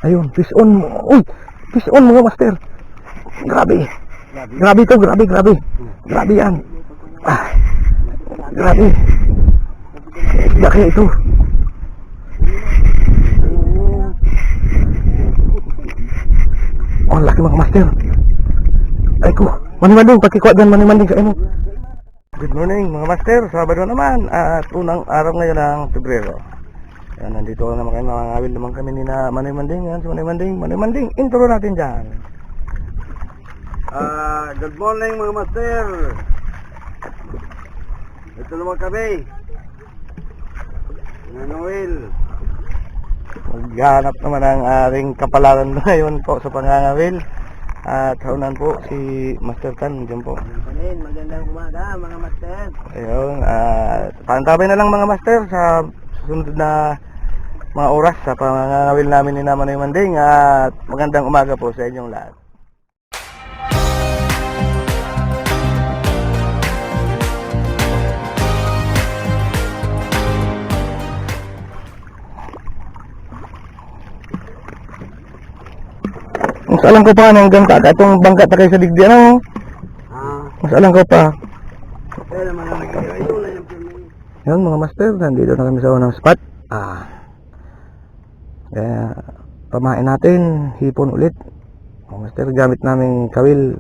Ayun, fish on. Uy, fish on mga master. Grabe. Grabe to, grabe. Grabe yan. Grabe. Laki ito. Oh, laki mga master. Ay ko, manimanding, pagkikuha dyan, manimanding sa imo. Good morning mga master, Sabado naman at unang araw ngayon ng Pebrero. Yan, nandito naman kayo, makangawil naman kami ni na Manimanding. Yan, si Manimanding, intro natin dyan. Good morning mga master. Ito naman kami. Noel. Maghanap naman ang ating kapalaran ngayon po sa pangangawil. At haunan po si Master Tan, dyan po. Magandang umaga mga master. Ayun, pantabay na lang mga master sa susunod na mga oras sa pangangawil namin ni Manimanding. At magandang umaga po sa inyong lahat. Mas alam ko pa hanggang kaka itong bangka ta kayo sa digdi, ano? Mas alam ko pa. Yan mga master, nandito na kami sa unang spot. Kaya pamain natin, hipon ulit. Mga master, gamit namin kawil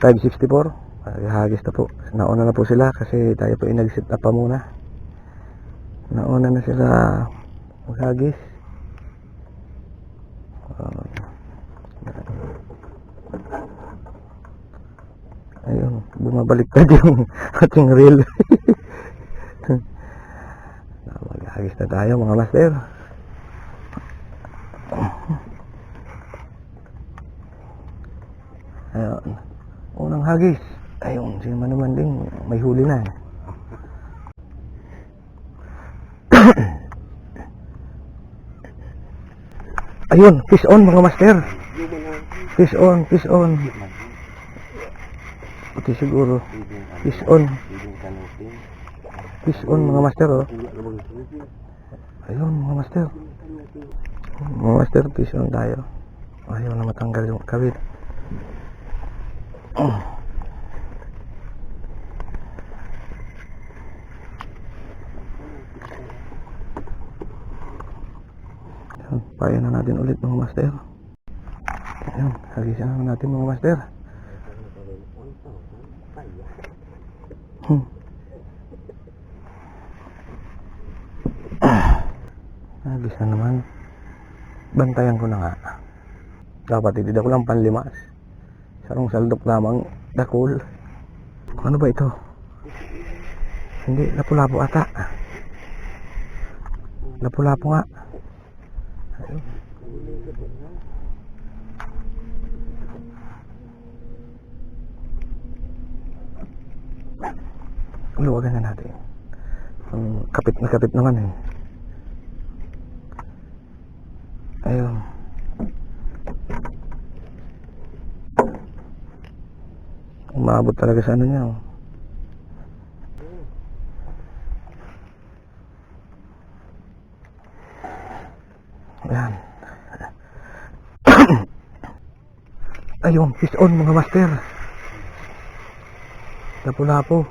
564. Hagis na po. Nauna na po sila kasi tayo po nag-set up pa muna. Nauna na sila maghagis. Ayun, bumabaliktad yung ating reel. Maghagis na tayo mga master. Ayun, unang hagis. Ayun, si Manimanding may huli na. Ayun, fish on mga master. Fish on. Puti siguro. Fish on mga master, oh. Ayun mga master. Mga master, fish on tayo. Ayaw na matanggal yung kawit. Ayun, payan na natin ulit mga master. Ayun, hagisan na natin mga master. Hagis na naman. Bantayan ko na nga. Dapat hindi ako lang panlimas. Sarong saldok lamang dakul. Ano ba ito? Hindi, lapu-lapu ata. Lapu-lapu nga. Ayun. Luwagan na natin. Ang kapit na kapit naman eh. Ayun. Umabot talaga sa ano niya, oh. Ayan. Ayun, fish on mga master. Lapu-lapu.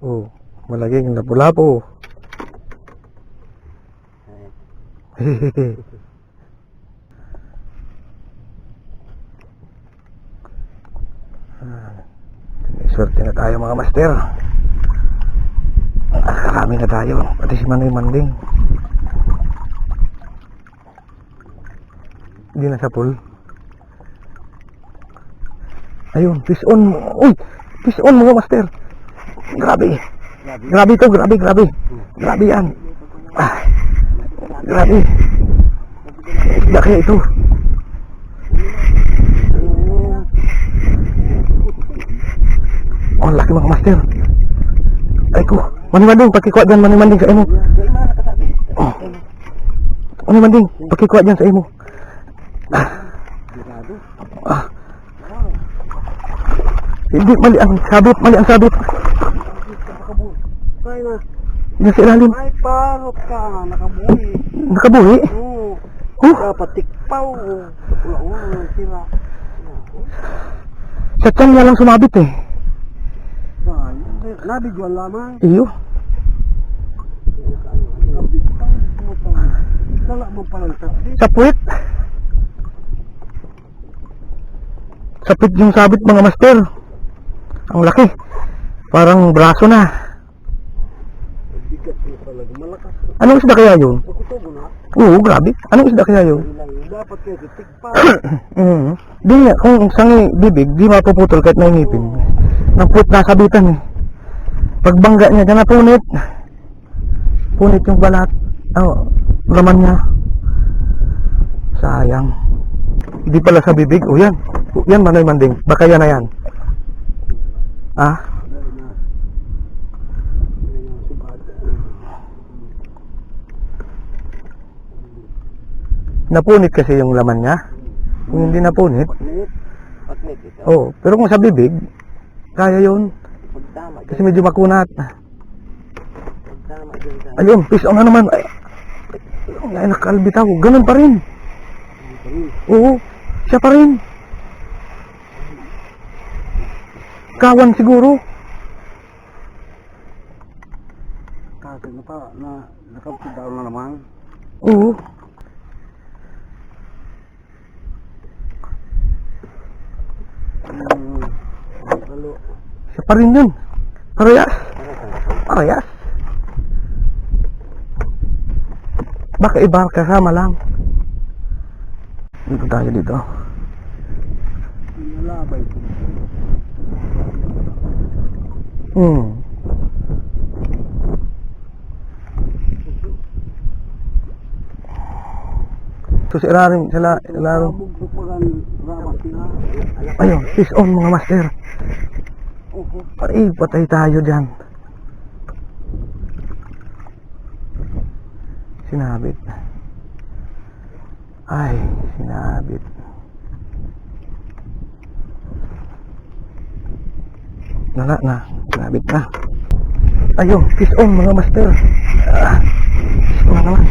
Oh, malaging lapu-lapu. Hehehe. Swerte na tayo mga master. Karami na tayo. Pati si Manimanding. Hindi na sa pool. Ayun, fish on. Uy, fish on mga master. Grabe. Grabe to, grabe. Grabe yan. Grabe. Laki ito. Oh, laki mga master. Ay ko, Manimanding, pagkikuha dyan, Manimanding sa imo. Oh. Manimanding, pagkikuha dyan sa imo. Hindi, mali ang sabit. Yan sa ilalim. Ay, parot ka, nakabuhi. Nakabuhi? Oo. Oh, Kapatikpaw. Sa pula-ulo ng sira. sa tiyan niya lang sumabit eh. Nabidyo lamang. Iyo. Nabidyo. Dala mo palang sabit. Sa puwit. Sapit yung sabit mga master. Ang laki. Parang braso na. Bigat mo talaga. Malakas. Anong isda kaya yun? Pakuto mo na. Oo, grabe. Anong isda kaya yun? Dapat kayo titigpa. Di nga, kung sangi bibig, di mapuputol kahit may ngipin. Ng puwit nasabitan eh. Pagbangga niya, dyan na punit. Punit yung balat. Oh, laman niya. Sayang. Hindi pala sa bibig. O yan. Yan Manoy Manding. Baka yan na yan. Ah? Napunit kasi yung laman niya. Kung hindi napunit, Paknit ito. oh, pero kung sa bibig, kaya yun. Pagtama Kasi medyo makunat. Pagtama dyan sa... Ayun, fish on na naman. Ay, nakalbitaw. Ganun pa rin. Oo, siya pa rin. Kawan siguro. Kasi nakapidaw na naman. Oo. Halo. Siya pa rin yun. Parehas. Parehas. Baka iba kasama lang. Dito tayo dito. Nalabay ko. So si Ilarim, sila, Ilarim. Ayun, fish on mga master. Ay, patay tayo dyan. Sinabit. Ay, sinabit. Nala na, sinabit na. Ayun, fish on mga master. Fish on na naman.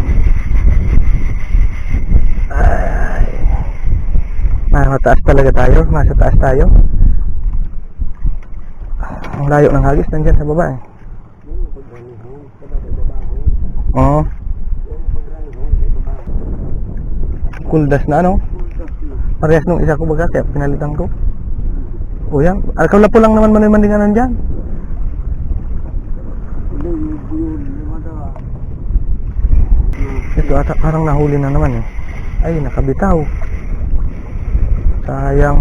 Ay. Mataas talaga tayo, nasa taas tayo. Ang layo ng hagis nandyan sa baba eh. Oo. Kuldas na ano? Parehas nung isa ko baga kaya pinalitan ko. O yan, alkawla po lang naman Manoy Manding nandyan. Ito ata parang nahuli na naman eh. Ay, nakabitaw. Sayang.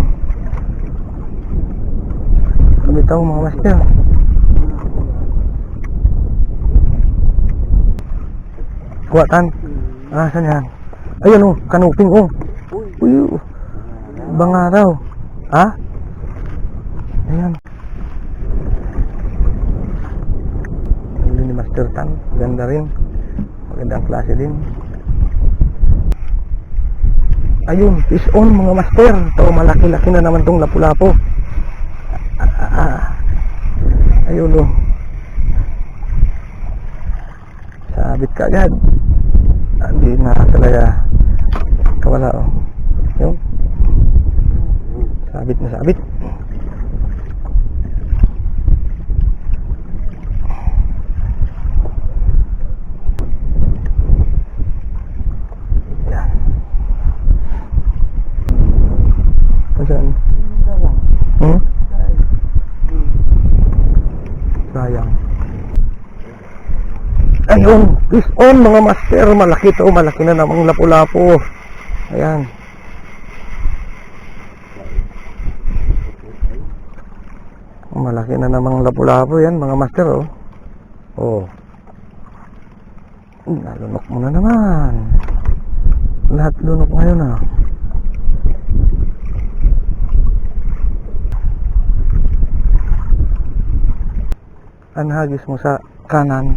Nakabitaw mga master. Kuwatan. Ah, saan yan? Ayun oh, kanuping oh. Uy, bangaraw. Ha? Ayan. Huli ni Master Tan. Ganda rin. Magandang klase din. Ayun, fish on mga master. Ito, malaki-laki na naman tong lapu-lapo. Ayun oh. Sabit ka agad. Hindi na talaga kawala oh. Yun. Sabit na sabit. Yan. Saan? Sayang. Ayun, fish on mga master. Malaki to, malaki na namang lapu-lapo. Ayan. Malaki na namang lapu-lapo yan mga master oh. Oh. Nalunok mo na naman. Lahat lunok ngayon ah. Anhagis mo sa kanan.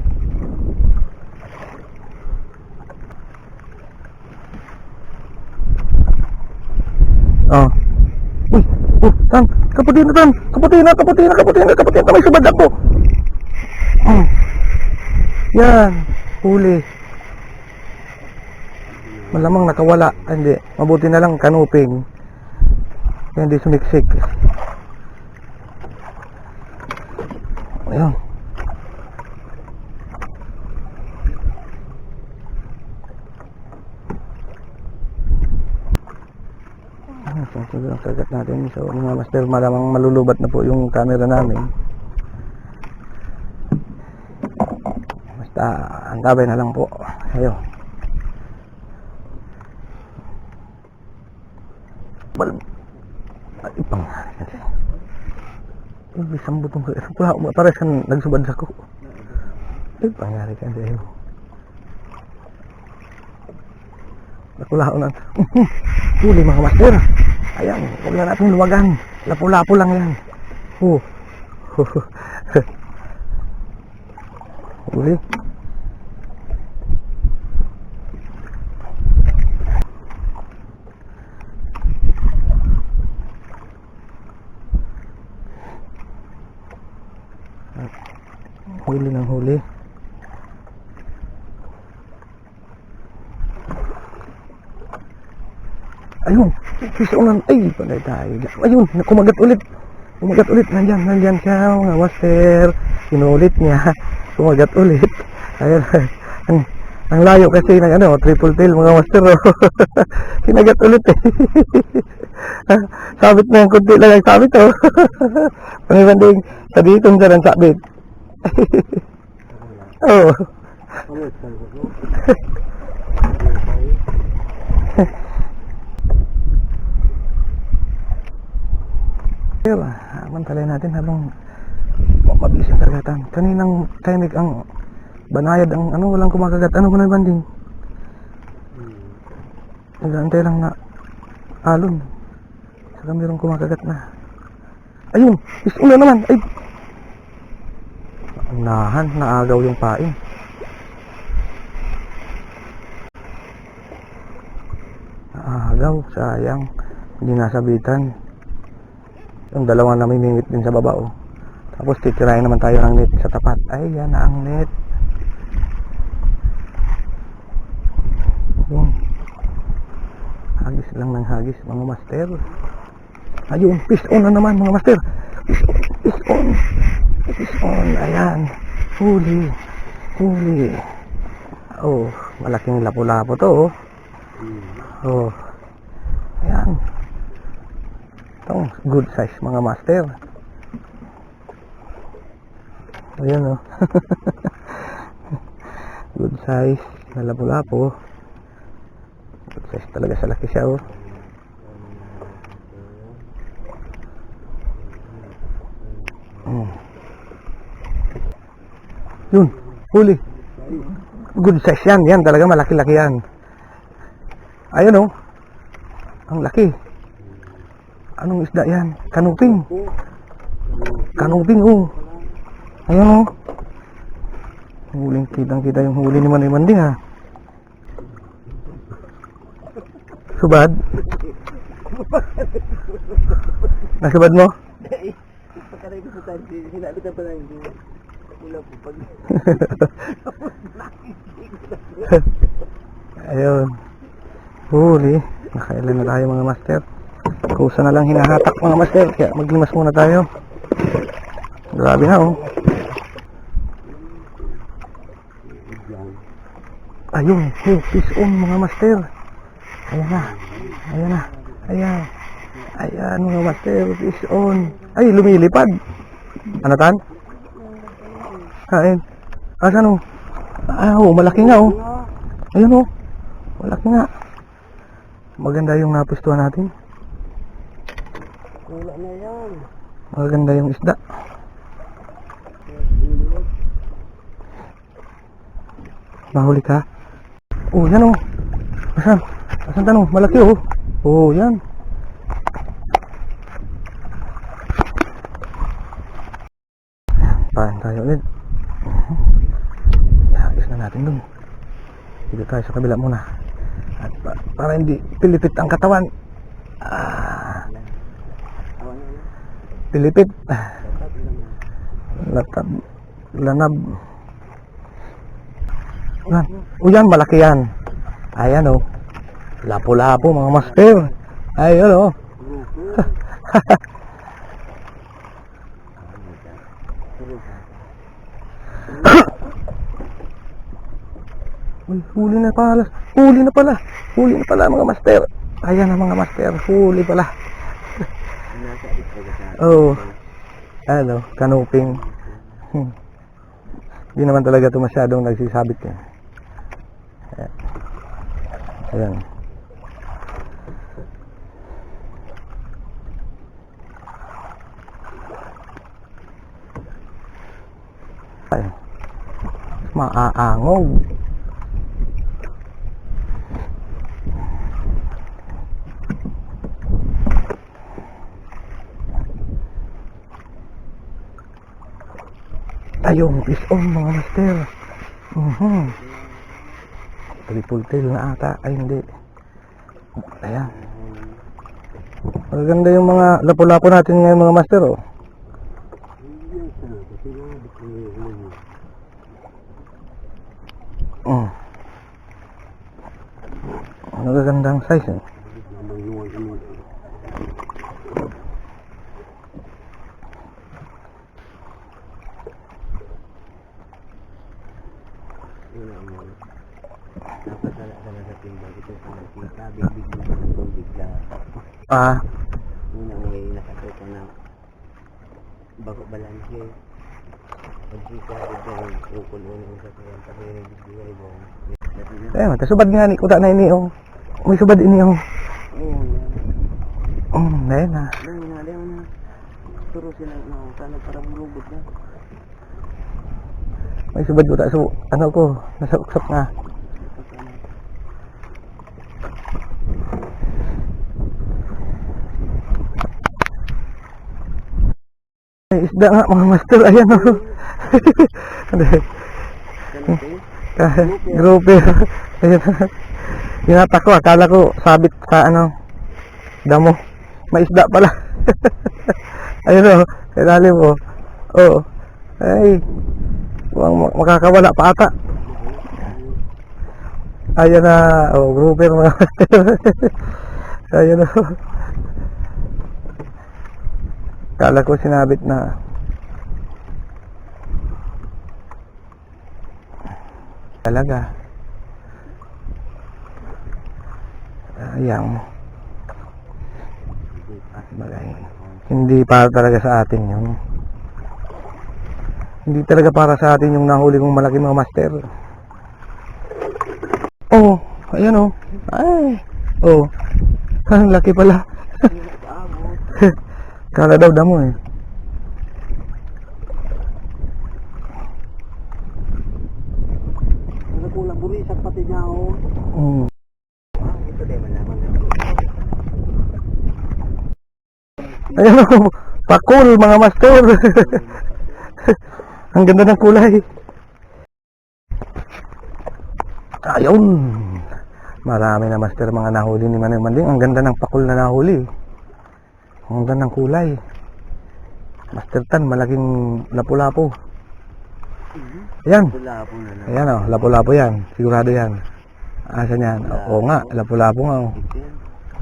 Oh. Uy, Tan, kaputi na Tan. Kaputi na. May subad ako. Yan, huli. Malamang nakawala. Hindi. Mabuti na lang kanuping. Kaya hindi sumiksik. Ayun. Siguro ang kagat natin. So mga master, malamang malulubat na po yung camera namin. Basta ang gabay na lang po. Ayun. Ay, pangyari kasi. Isang butong ko. Parang saan nagsubad sa ko. Ay, pangyari kasi. Nakulaon na. Huli mga master. Ayan, huwag na natin luwagan. Lapu-lapu lang yan. Huli. Huli ng huli. Ayun, pisunan. Ay, panay tayo. Ayun, kumagat ulit. Kumagat ulit. Nandyan siya, mga master. Sinulit niya. Kumagat ulit. Ayun. Ang layo kasi ng triple tail, mga master. Kinagat ulit eh. Sabit na yung kunti lang ang sabit oh. Pangibanding, sa ditong dyan ang sabit. Oo. Mantalay natin habang mabilis ang karagatan. Kaninang timing ang banayad ang walang kumakagat. Ano ko na banding? Nag-aantay lang na alon. Saka mayroong kumakagat na. Ayun! Isun na naman! Ay! Nahan, naagaw yung pain. Naagaw, sayang. Hindi nasabitan. Yung dalawa na may mingit din sa baba oh. Tapos titirahin naman tayo ng net sa tapat. Ay, yan na ang net. Ayun. Hagis lang ng hagis mga master. Ayun, fish on na naman mga master. Fish on. Fish on. Ayan. Huli. Oh, malaking lapu-lapu to oh. Oh. Ayan. Itong good size mga master. Ayan oh. Good size na lapu-lapu. Good size talaga sa laki siya oh. Yun, huli. Good size yan talaga malaki-laki yan. Ayun oh. Ang laki. Anong isda yan? Kanuping. Kanuping oh. Ayun oh. Huling kitang-kita yung huli ni Manoy Manding ha. Subad? Nasubad mo? Pagkalay ko sa tansi, sinabitan pa lang hindi. Wala po pag... Ayun. Huli. Nakailan na tayo mga master. Kusa na lang hinahatak mga master. Kaya maglimas muna tayo. Grabe na oh. Ayun. Hey, fish on mga master. Ayan na. Ayan mga master. Fish on. Ay, lumilipad. Ano tan? Kain. Asan oh? Oh, malaki nga oh. Ayun oh. Malaki nga. Maganda yung napustuhan natin. Wala na yan. Maganda yung isda. Mahuli ka? Oh, yan oh. Asan tanong? Malaki oh. Oh, yan. Pahan tayo ulit. Ihagis na natin dun. Dito tayo sa kabila muna. At para hindi pilipit ang katawan. Pilipit. Lanab. Yan. O yan, malaki yan. Ayan o. Lapo-lapo mga master. Ayun oh. Uy, huli na pala. Huli na pala. Huli na pala mga master. Ayan na mga master. Huli pala. Oh. Ano, kanuping. Hindi naman talaga ito masyadong nagsisabit yan. Ayan. Ay. Maaangog. Ayun, fish on mga master. Triple tail na ata. Ay hindi. Ayan. Maganda yung mga lapo-lapo natin ngayon mga master oh. Magagandang size eh. Ah. Una may nakasota na bago balanse. Pag-sika, ito ukol-ulo sa kaya pag-irig bigay mo. Eh, matasubad nga ni kuda na ini oh. May subad ini oh. Dahil na. Dahil na. Turo sila na sana para bulubot na. May subad kuda so ano ko, nasa uksok na. May isda nga mga master, ayan oh. Grupe. Ayan. Ginata ko, akala ko sabit sa ano, damo. May isda pala. Ayun oh, ilalim oh. Oh. Ay. Makakawala pa ata. Ayan na, oh, grouper mga. Ayan oh. Akala ko sinabit na. Talaga. Ayan. Bagay. Hindi para talaga sa atin yun. Hindi talaga para sa atin yung nahuli kong malaki mga master. Oh, ayan oh. Ay. Oh. Ang laki pala. Kala daw damo eh. Kulang burisak pati niya oh. Ito din malaman na. Ayan o, pakul mga master. Ang ganda ng kulay. Ayun. Marami na master mga nahuli ni Manay Manding. Ang ganda ng pakul na nahuli. Ang ganda ng kulay. Master Tan, malaking lapu-lapu. Ayan. Lapu-lapu na lang. Ayan o, lapu-lapu yan. Sigurado yan. Asan yan? Oo nga, lapu-lapu nga o.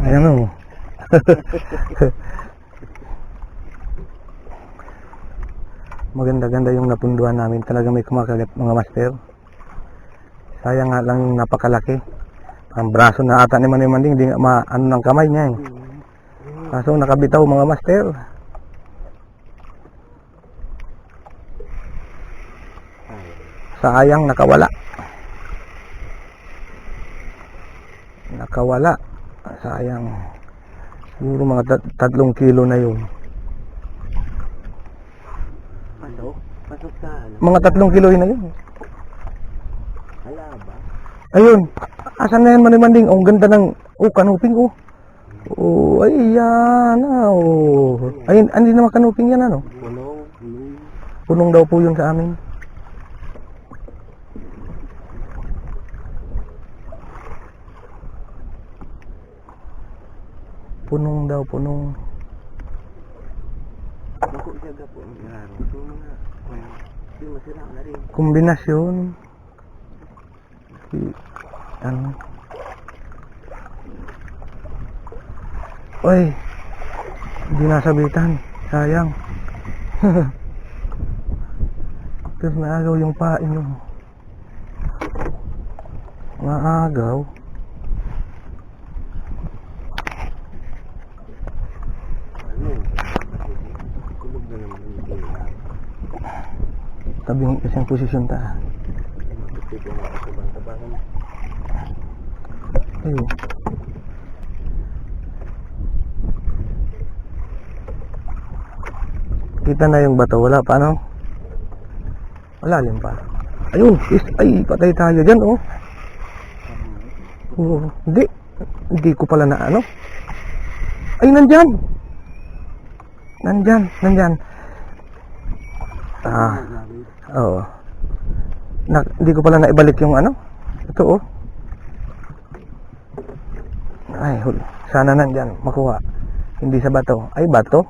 Ayan o. Maganda-ganda yung napunduhan namin. Talaga may kumakagat mga master. Sayang nga lang yung napakalaki. Ang braso na ata ni Manay Manding, hindi nga maano ng kamay niya eh. Kaso nakabitaw mga master. Sayang nakawala. Nakawala. Sayang. Siguro mga 3 kilo na yun. Pasok sa ano? Mga 3 kilo na yun. Hala ba? Ayun. Asan na yan Manay Manding? Oh, ang ganda ng kanuping oh. Oh, ay yan. Oh. Ayun, hindi naman kanuping yan ano. Punong daw po yun sa amin. Punong daw, punong. Bako siya po ang araw. So mga hindi masira na rin. Kombinasyon. Ano? Uy, hindi nasabitan. Sayang. Tapos naagaw yung pain nyo. Naagaw. Ano? Kulog na naman yung gila. Tabing isang posisyon ta. Pwede mo sa tabang-tabangan. Ay. Kita na yung bato, wala pa no? Malalim pa. Ayun, ay patay tayo dyan oh. Oo, hindi ko pala na ano. Ay, nandyan. Nandyan. Oo. Hindi ko pala naibalik yung ano. Ito oh. Ay, sana nandyan, makuha. Hindi sa bato. Ay, bato.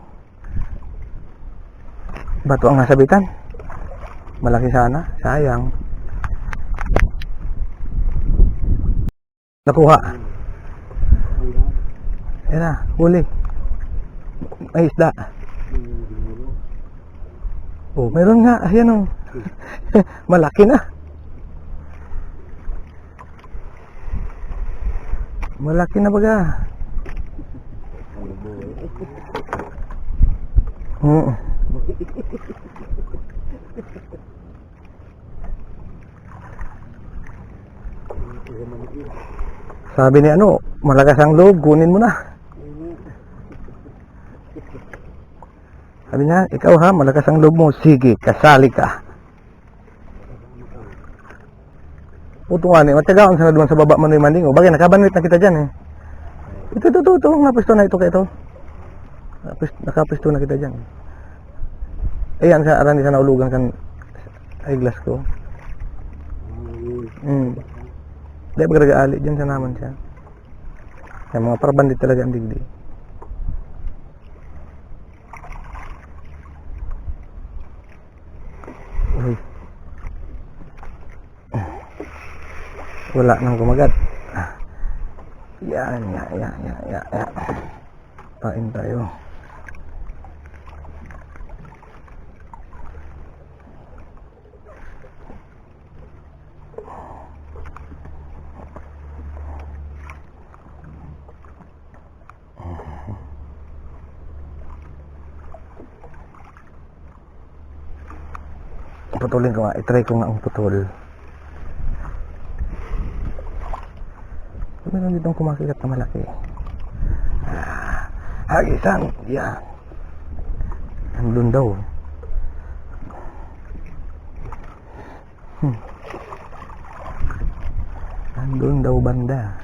Bato ang nasabitan. Malaki sana. Sayang. Nakuha. Yan na, huli. May isda. Oh, meron nga. Ayan oh. Malaki na. Malaki na baga. Sabi ni ano, malakas ang loob, kunin mo na. Sabi niya, ikaw ha, malakas ang loob mo, sige, kasali ka. Puto nga ni, matyagaan sa naduman sa baba mo na yung manding. O bagay, nakabanwit na kita dyan eh. Ito, napisto na ito ka ito. Nakapisto na kita dyan. Ayan, sa arani sa naulugan kan eyeglass ko. Dahil pagkagaali dyan sa naman siya. Kaya mga parabandit talaga ang digdi. Uy. Wala nang kumagat. Yan. Pain tayo. Putulin ko nga, itry ko nga ang putol. Meron ditong kumakikat na malaki. Hagisan, yan. Andun daw. Andun daw banda.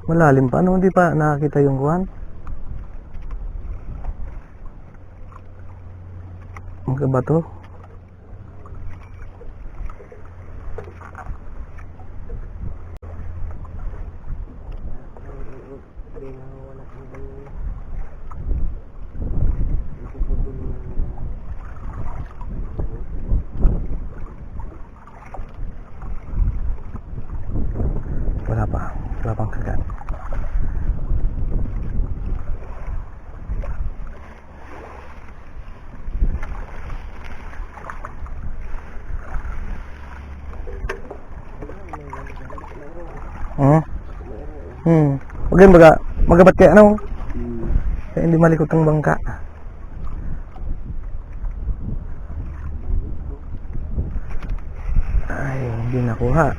Malalim pa, no? Hindi pa nakakita yung kuwan. Magkabato. Wala pang kagat. Huwag baga, magabat kaya ano? Kaya hindi malikot ang bangka. Ay, hindi nakuha.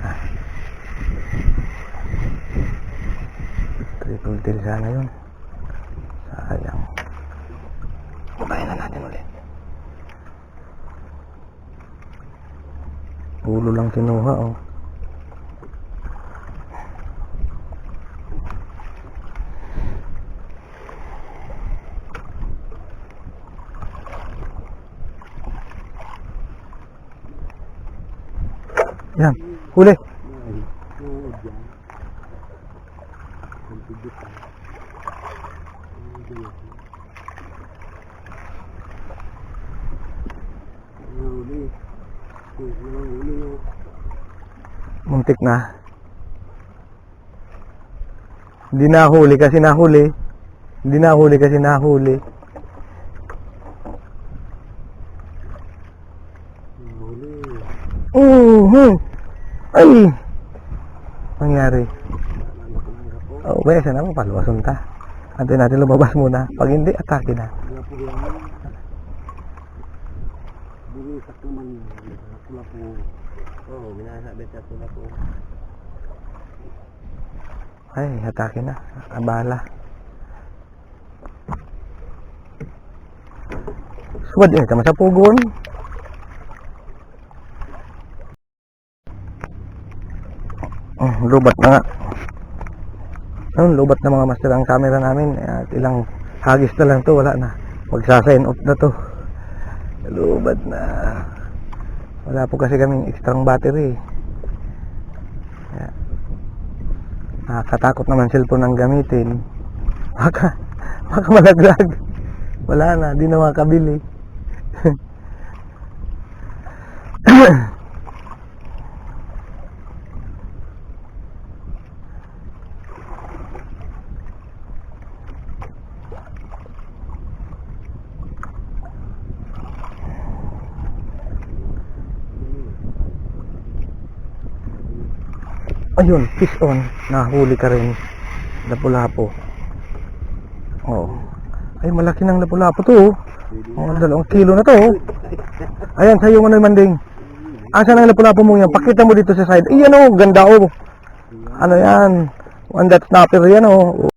Triple tail sana yun. Sayang. Babayin na natin ulit. Ulo lang kinuha oh. Yan, huli. Muntik na. Hindi nahuli kasi nahuli. Hindi nahuli kasi nahuli. Huli. Ay! Nangyari. Oh, ba, sana mo paluwason ta. Antay natin lumabas muna. Pag hindi, atake na. Wala po yan. Binisak naman. Wala po. Oo, minasabit sa tula po. Ay, atake na. Abala. Suwad eh, tama sa pugon. Lubat na nga. Lubat na mga master ang camera namin. At ilang hagis na lang to, wala na. Magsa-sign off na to. Lubat na. Wala po kasi kaming extra battery. Kaya, nakakatakot naman cellphone ang gamitin. Baka malaglag. Wala na, di na makabili. Ayun, fish on. Nahuli ka rin. Lapu-lapo. Oh. Ay, malaki ng lapu-lapo to. Oh, 2 kilo na to. Ayan, sa'yo mo na manding. Asa na yung lapu-lapo mo yan? Pakita mo dito sa side. Iyan oh, ganda oh. Ano yan? One that snapper yan oh.